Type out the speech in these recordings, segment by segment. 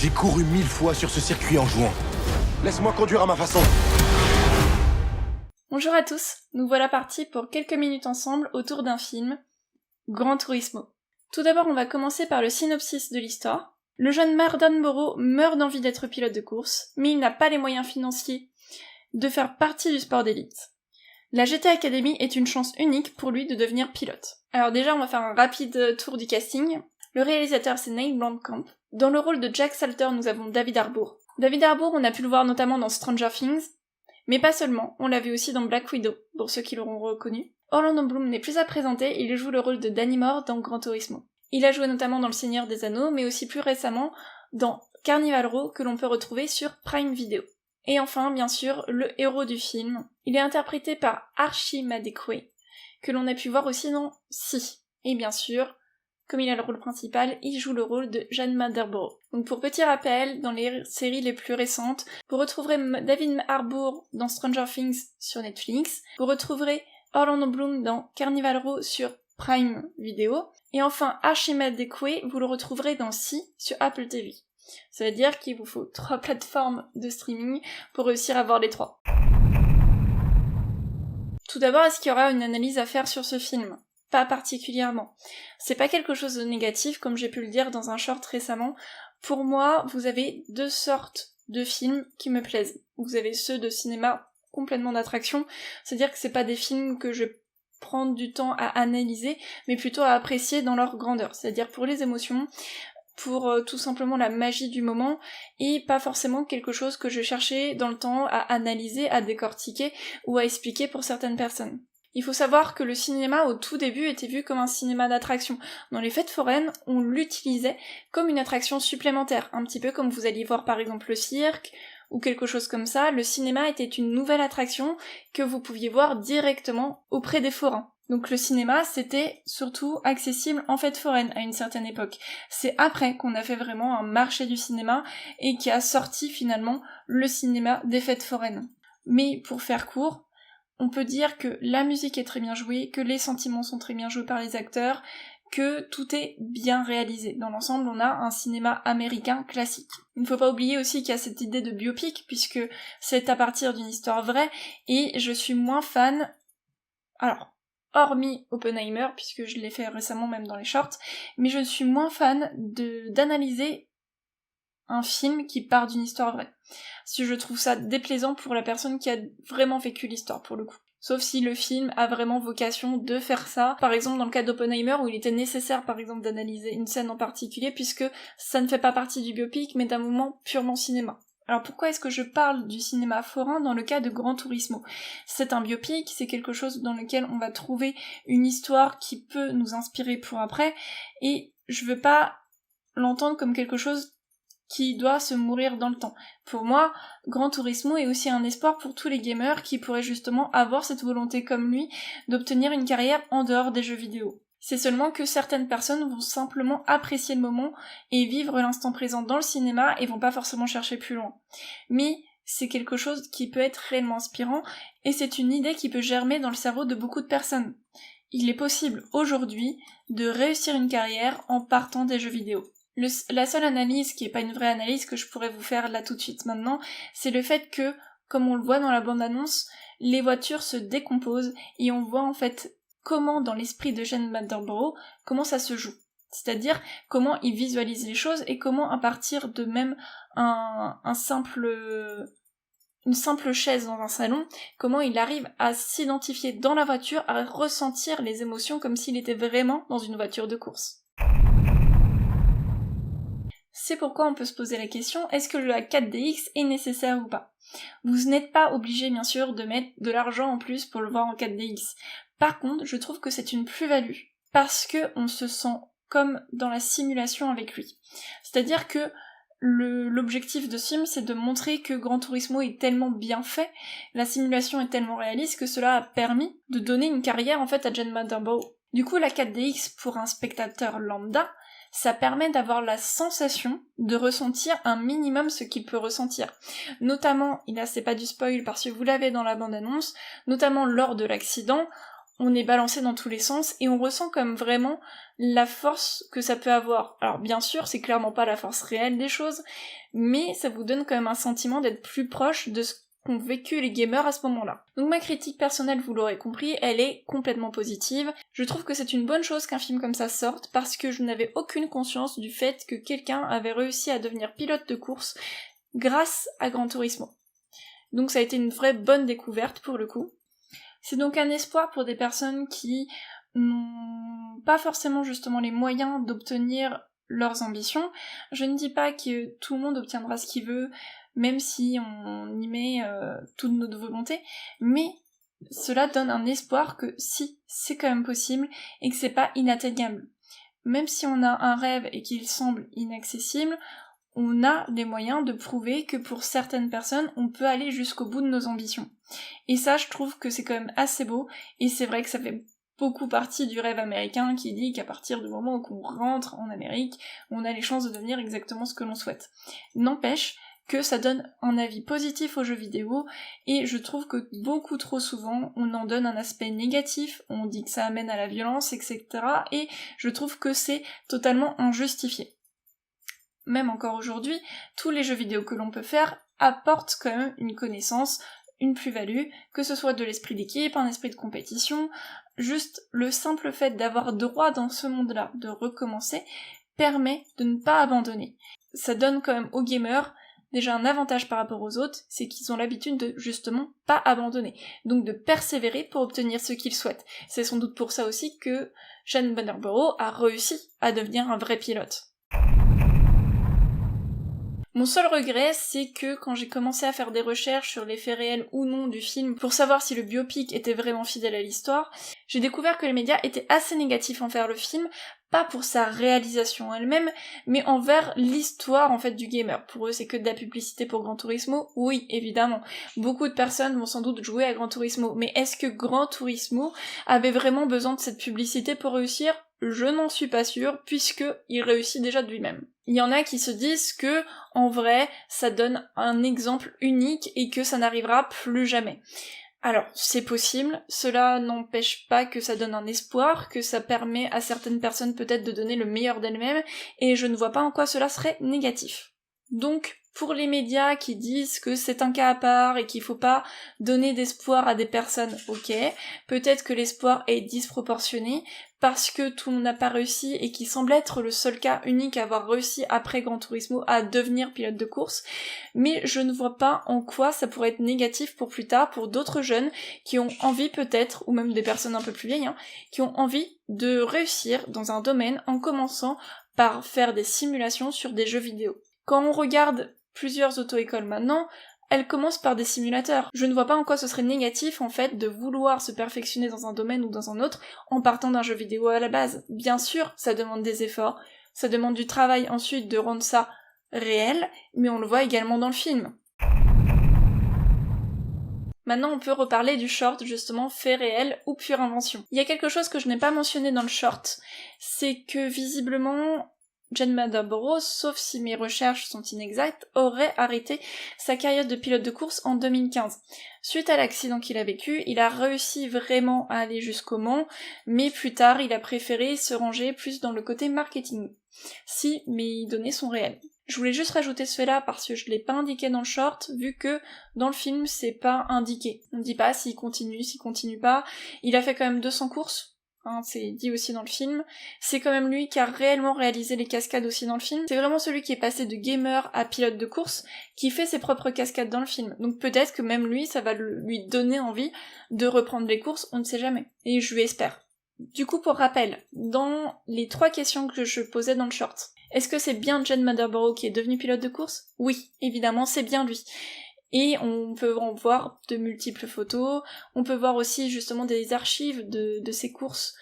J'ai couru 1000 fois sur ce circuit en jouant. Laisse-moi conduire à ma façon. Bonjour à tous, nous voilà partis pour quelques minutes ensemble autour d'un film, Gran Turismo. Tout d'abord, on va commencer par le synopsis de l'histoire. Le jeune Mardan Boro meurt d'envie d'être pilote de course, mais il n'a pas les moyens financiers de faire partie du sport d'élite. La GT Academy est une chance unique pour lui de devenir pilote. Alors déjà, on va faire un rapide tour du casting. Le réalisateur, c'est Neil Blomkamp. Dans le rôle de Jack Salter, nous avons David Harbour. David Harbour, on a pu le voir notamment dans Stranger Things, mais pas seulement, on l'a vu aussi dans Black Widow, pour ceux qui l'auront reconnu. Orlando Bloom n'est plus à présenter, il joue le rôle de Danny Moore dans Gran Turismo. Il a joué notamment dans Le Seigneur des Anneaux, mais aussi plus récemment dans Carnival Row, que l'on peut retrouver sur Prime Video. Et enfin, bien sûr, le héros du film. Il est interprété par Archie Madekwe, que l'on a pu voir aussi dans Si. Et bien sûr, comme il a le rôle principal, il joue le rôle de Jan Manderborough. Donc pour petit rappel, dans les séries les plus récentes, vous retrouverez David Harbour dans Stranger Things sur Netflix, vous retrouverez Orlando Bloom dans Carnival Row sur Prime Video, et enfin Archie Madekwe, vous le retrouverez dans Si sur Apple TV. Ça veut dire qu'il vous faut 3 plateformes de streaming pour réussir à voir les 3. Tout d'abord, est-ce qu'il y aura une analyse à faire sur ce film ? Pas particulièrement. C'est pas quelque chose de négatif, comme j'ai pu le dire dans un short récemment. Pour moi, vous avez 2 sortes de films qui me plaisent. Vous avez ceux de cinéma complètement d'attraction, c'est-à-dire que c'est pas des films que je prends du temps à analyser, mais plutôt à apprécier dans leur grandeur, c'est-à-dire pour les émotions, pour tout simplement la magie du moment, et pas forcément quelque chose que je cherchais dans le temps à analyser, à décortiquer ou à expliquer pour certaines personnes. Il faut savoir que le cinéma au tout début était vu comme un cinéma d'attraction. Dans les fêtes foraines, on l'utilisait comme une attraction supplémentaire, un petit peu comme vous alliez voir par exemple le cirque ou quelque chose comme ça. Le cinéma était une nouvelle attraction que vous pouviez voir directement auprès des forains. Donc le cinéma, c'était surtout accessible en fête foraine à une certaine époque. C'est après qu'on a fait vraiment un marché du cinéma et qui a sorti finalement le cinéma des fêtes foraines. Mais pour faire court, on peut dire que la musique est très bien jouée, que les sentiments sont très bien joués par les acteurs, que tout est bien réalisé. Dans l'ensemble, on a un cinéma américain classique. Il ne faut pas oublier aussi qu'il y a cette idée de biopic, puisque c'est à partir d'une histoire vraie, et je suis moins fan... Alors, hormis Oppenheimer, puisque je l'ai fait récemment même dans les shorts, mais je suis moins fan d'analyser un film qui part d'une histoire vraie. Si je trouve ça déplaisant pour la personne qui a vraiment vécu l'histoire, pour le coup. Sauf si le film a vraiment vocation de faire ça. Par exemple, dans le cas d'Oppenheimer, où il était nécessaire, par exemple, d'analyser une scène en particulier, puisque ça ne fait pas partie du biopic, mais d'un moment purement cinéma. Alors pourquoi est-ce que je parle du cinéma forain dans le cas de Gran Turismo ? C'est un biopic, c'est quelque chose dans lequel on va trouver une histoire qui peut nous inspirer pour après, et je veux pas l'entendre comme quelque chose qui doit se mourir dans le temps. Pour moi, Gran Turismo est aussi un espoir pour tous les gamers qui pourraient justement avoir cette volonté comme lui d'obtenir une carrière en dehors des jeux vidéo. C'est seulement que certaines personnes vont simplement apprécier le moment et vivre l'instant présent dans le cinéma et vont pas forcément chercher plus loin. Mais c'est quelque chose qui peut être réellement inspirant et c'est une idée qui peut germer dans le cerveau de beaucoup de personnes. Il est possible aujourd'hui de réussir une carrière en partant des jeux vidéo. La seule analyse, qui est pas une vraie analyse que je pourrais vous faire là tout de suite maintenant, c'est le fait que, comme on le voit dans la bande-annonce, les voitures se décomposent et on voit en fait comment dans l'esprit de Jan Manderborough, comment ça se joue. C'est-à-dire comment il visualise les choses et comment à partir de même une simple chaise dans un salon, comment il arrive à s'identifier dans la voiture, à ressentir les émotions comme s'il était vraiment dans une voiture de course. C'est pourquoi on peut se poser la question, est-ce que la 4DX est nécessaire ou pas ? Vous n'êtes pas obligé bien sûr de mettre de l'argent en plus pour le voir en 4DX. Par contre, je trouve que c'est une plus-value, parce que on se sent comme dans la simulation avec lui. C'est-à-dire que l'objectif de ce film, c'est de montrer que Gran Turismo est tellement bien fait, la simulation est tellement réaliste que cela a permis de donner une carrière en fait à Jan Manderborough. Du coup, la 4DX pour un spectateur lambda, ça permet d'avoir la sensation de ressentir un minimum ce qu'il peut ressentir. Notamment, et là c'est pas du spoil parce que vous l'avez dans la bande-annonce, notamment lors de l'accident, on est balancé dans tous les sens et on ressent comme vraiment la force que ça peut avoir. Alors bien sûr, c'est clairement pas la force réelle des choses, mais ça vous donne quand même un sentiment d'être plus proche de ce qu'ont vécu les gamers à ce moment-là. Donc ma critique personnelle, vous l'aurez compris, elle est complètement positive. Je trouve que c'est une bonne chose qu'un film comme ça sorte parce que je n'avais aucune conscience du fait que quelqu'un avait réussi à devenir pilote de course grâce à Gran Turismo. Donc ça a été une vraie bonne découverte pour le coup. C'est donc un espoir pour des personnes qui n'ont pas forcément justement les moyens d'obtenir leurs ambitions. Je ne dis pas que tout le monde obtiendra ce qu'il veut, même si on y met toute notre volonté, mais cela donne un espoir que si, c'est quand même possible et que c'est pas inatteignable. Même si on a un rêve et qu'il semble inaccessible, on a les moyens de prouver que pour certaines personnes, on peut aller jusqu'au bout de nos ambitions. Et ça, je trouve que c'est quand même assez beau, et c'est vrai que ça fait beaucoup partie du rêve américain qui dit qu'à partir du moment où on rentre en Amérique, on a les chances de devenir exactement ce que l'on souhaite. N'empêche que ça donne un avis positif aux jeux vidéo, et je trouve que beaucoup trop souvent, on en donne un aspect négatif, on dit que ça amène à la violence, etc., et je trouve que c'est totalement injustifié. Même encore aujourd'hui, tous les jeux vidéo que l'on peut faire apportent quand même une connaissance, une plus-value, que ce soit de l'esprit d'équipe, un esprit de compétition, juste le simple fait d'avoir droit dans ce monde-là, de recommencer, permet de ne pas abandonner. Ça donne quand même aux gamers déjà un avantage par rapport aux autres, c'est qu'ils ont l'habitude de justement pas abandonner, donc de persévérer pour obtenir ce qu'ils souhaitent. C'est sans doute pour ça aussi que Shane Burnborough a réussi à devenir un vrai pilote. Mon seul regret, c'est que quand j'ai commencé à faire des recherches sur les faits réels ou non du film pour savoir si le biopic était vraiment fidèle à l'histoire, j'ai découvert que les médias étaient assez négatifs envers le film, pas pour sa réalisation elle-même, mais envers l'histoire en fait du gamer. Pour eux, c'est que de la publicité pour Gran Turismo. Oui, évidemment. Beaucoup de personnes vont sans doute jouer à Gran Turismo, mais est-ce que Gran Turismo avait vraiment besoin de cette publicité pour réussir ? Je n'en suis pas sûre, puisque il réussit déjà de lui-même. Il y en a qui se disent que, en vrai, ça donne un exemple unique et que ça n'arrivera plus jamais. Alors, c'est possible, cela n'empêche pas que ça donne un espoir, que ça permet à certaines personnes peut-être de donner le meilleur d'elles-mêmes, et je ne vois pas en quoi cela serait négatif. Donc, pour les médias qui disent que c'est un cas à part et qu'il faut pas donner d'espoir à des personnes, ok, peut-être que l'espoir est disproportionné, parce que tout le monde n'a pas réussi et qui semble être le seul cas unique à avoir réussi après Gran Turismo à devenir pilote de course, mais je ne vois pas en quoi ça pourrait être négatif pour plus tard, pour d'autres jeunes qui ont envie peut-être, ou même des personnes un peu plus vieilles, qui ont envie de réussir dans un domaine en commençant par faire des simulations sur des jeux vidéo. Quand on regarde plusieurs auto-écoles maintenant, elle commence par des simulateurs. Je ne vois pas en quoi ce serait négatif, en fait, de vouloir se perfectionner dans un domaine ou dans un autre en partant d'un jeu vidéo à la base. Bien sûr, ça demande des efforts, ça demande du travail ensuite de rendre ça réel, mais on le voit également dans le film. Maintenant, on peut reparler du short, justement, fait réel ou pure invention. Il y a quelque chose que je n'ai pas mentionné dans le short, c'est que visiblement, Shane Burnborough, sauf si mes recherches sont inexactes, aurait arrêté sa carrière de pilote de course en 2015. Suite à l'accident qu'il a vécu, il a réussi vraiment à aller jusqu'au Mans, mais plus tard, il a préféré se ranger plus dans le côté marketing. Si, mais il donnait son réel. Je voulais juste rajouter ce fait-là parce que je l'ai pas indiqué dans le short, vu que dans le film, c'est pas indiqué. On dit pas s'il continue pas. Il a fait quand même 200 courses. C'est dit aussi dans le film. C'est quand même lui qui a réellement réalisé les cascades aussi dans le film. C'est vraiment celui qui est passé de gamer à pilote de course qui fait ses propres cascades dans le film. Donc peut-être que même lui, ça va lui donner envie de reprendre les courses, on ne sait jamais. Et je lui espère. Du coup, pour rappel, dans les 3 questions que je posais dans le short, est-ce que c'est bien Shane Burnborough qui est devenu pilote de course ? Oui, évidemment, c'est bien lui. Et on peut en voir de multiples photos, on peut voir aussi justement des archives de ses courses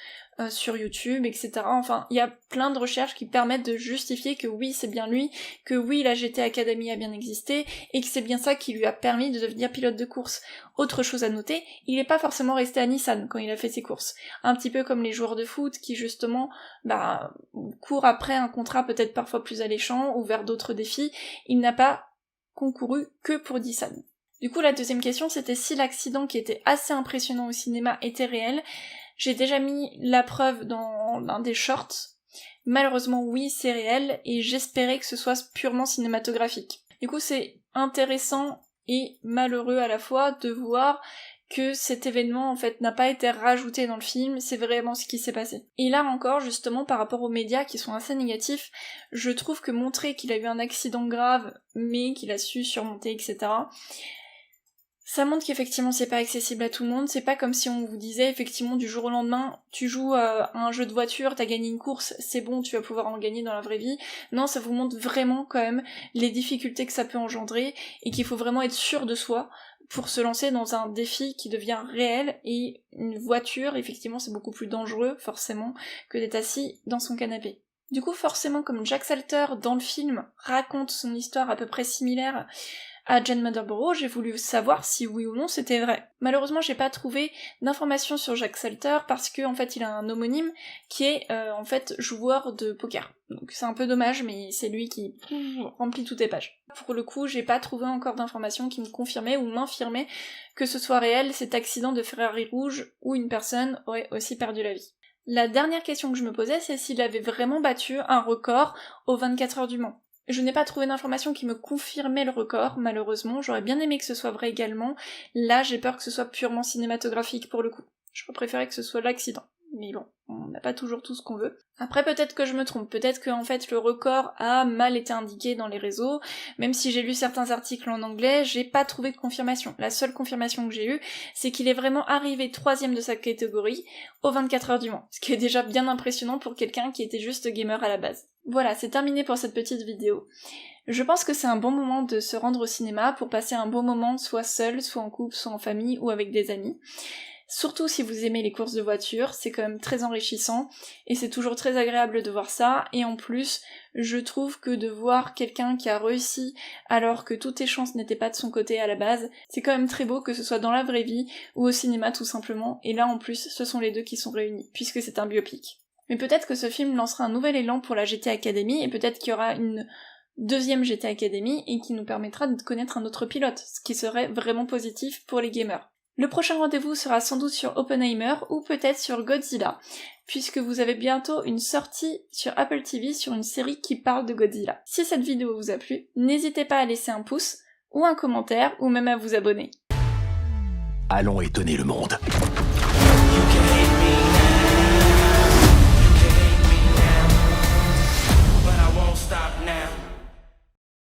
sur YouTube, etc. Enfin, il y a plein de recherches qui permettent de justifier que oui, c'est bien lui, que oui, la GT Academy a bien existé, et que c'est bien ça qui lui a permis de devenir pilote de course. Autre chose à noter, il n'est pas forcément resté à Nissan quand il a fait ses courses. Un petit peu comme les joueurs de foot qui justement courent après un contrat peut-être parfois plus alléchant ou vers d'autres défis, il n'a pas concouru que pour Nissan. Du coup, la deuxième question, c'était si l'accident qui était assez impressionnant au cinéma était réel. J'ai déjà mis la preuve dans l'un des shorts. Malheureusement, oui, c'est réel, et j'espérais que ce soit purement cinématographique. Du coup, c'est intéressant et malheureux à la fois de voir que cet événement, en fait, n'a pas été rajouté dans le film, c'est vraiment ce qui s'est passé. Et là encore, justement, par rapport aux médias qui sont assez négatifs, je trouve que montrer qu'il a eu un accident grave, mais qu'il a su surmonter, etc., ça montre qu'effectivement c'est pas accessible à tout le monde, c'est pas comme si on vous disait effectivement du jour au lendemain, tu joues à un jeu de voiture, t'as gagné une course, c'est bon, tu vas pouvoir en gagner dans la vraie vie. Non, ça vous montre vraiment quand même les difficultés que ça peut engendrer, et qu'il faut vraiment être sûr de soi pour se lancer dans un défi qui devient réel, et une voiture, effectivement c'est beaucoup plus dangereux, forcément, que d'être assis dans son canapé. Du coup, forcément, comme Jack Salter dans le film raconte son histoire à peu près similaire à Jane Motherborough, j'ai voulu savoir si oui ou non c'était vrai. Malheureusement, j'ai pas trouvé d'informations sur Jack Salter parce que en fait, il a un homonyme qui est en fait joueur de poker. Donc c'est un peu dommage, mais c'est lui qui remplit toutes les pages. Pour le coup, j'ai pas trouvé encore d'informations qui me confirmaient ou m'infirmaient que ce soit réel cet accident de Ferrari rouge où une personne aurait aussi perdu la vie. La dernière question que je me posais, c'est s'il avait vraiment battu un record aux 24 heures du Mans. Je n'ai pas trouvé d'informations qui me confirmaient le record, malheureusement, j'aurais bien aimé que ce soit vrai également. Là, j'ai peur que ce soit purement cinématographique pour le coup. J'aurais préféré que ce soit l'accident. Mais bon, on n'a pas toujours tout ce qu'on veut. Après, peut-être que je me trompe, peut-être que en fait le record a mal été indiqué dans les réseaux, même si j'ai lu certains articles en anglais, j'ai pas trouvé de confirmation. La seule confirmation que j'ai eue, c'est qu'il est vraiment arrivé 3ème de sa catégorie aux 24 heures du Mans, ce qui est déjà bien impressionnant pour quelqu'un qui était juste gamer à la base. Voilà, c'est terminé pour cette petite vidéo. Je pense que c'est un bon moment de se rendre au cinéma pour passer un bon moment, soit seul, soit en couple, soit en famille ou avec des amis. Surtout si vous aimez les courses de voiture, c'est quand même très enrichissant, et c'est toujours très agréable de voir ça, et en plus, je trouve que de voir quelqu'un qui a réussi alors que toutes les chances n'étaient pas de son côté à la base, c'est quand même très beau que ce soit dans la vraie vie, ou au cinéma tout simplement, et là en plus, ce sont les deux qui sont réunis, puisque c'est un biopic. Mais peut-être que ce film lancera un nouvel élan pour la GT Academy, et peut-être qu'il y aura une deuxième GT Academy, et qui nous permettra de connaître un autre pilote, ce qui serait vraiment positif pour les gamers. Le prochain rendez-vous sera sans doute sur Oppenheimer ou peut-être sur Godzilla, puisque vous avez bientôt une sortie sur Apple TV sur une série qui parle de Godzilla. Si cette vidéo vous a plu, n'hésitez pas à laisser un pouce, ou un commentaire, ou même à vous abonner. Allons étonner le monde. You can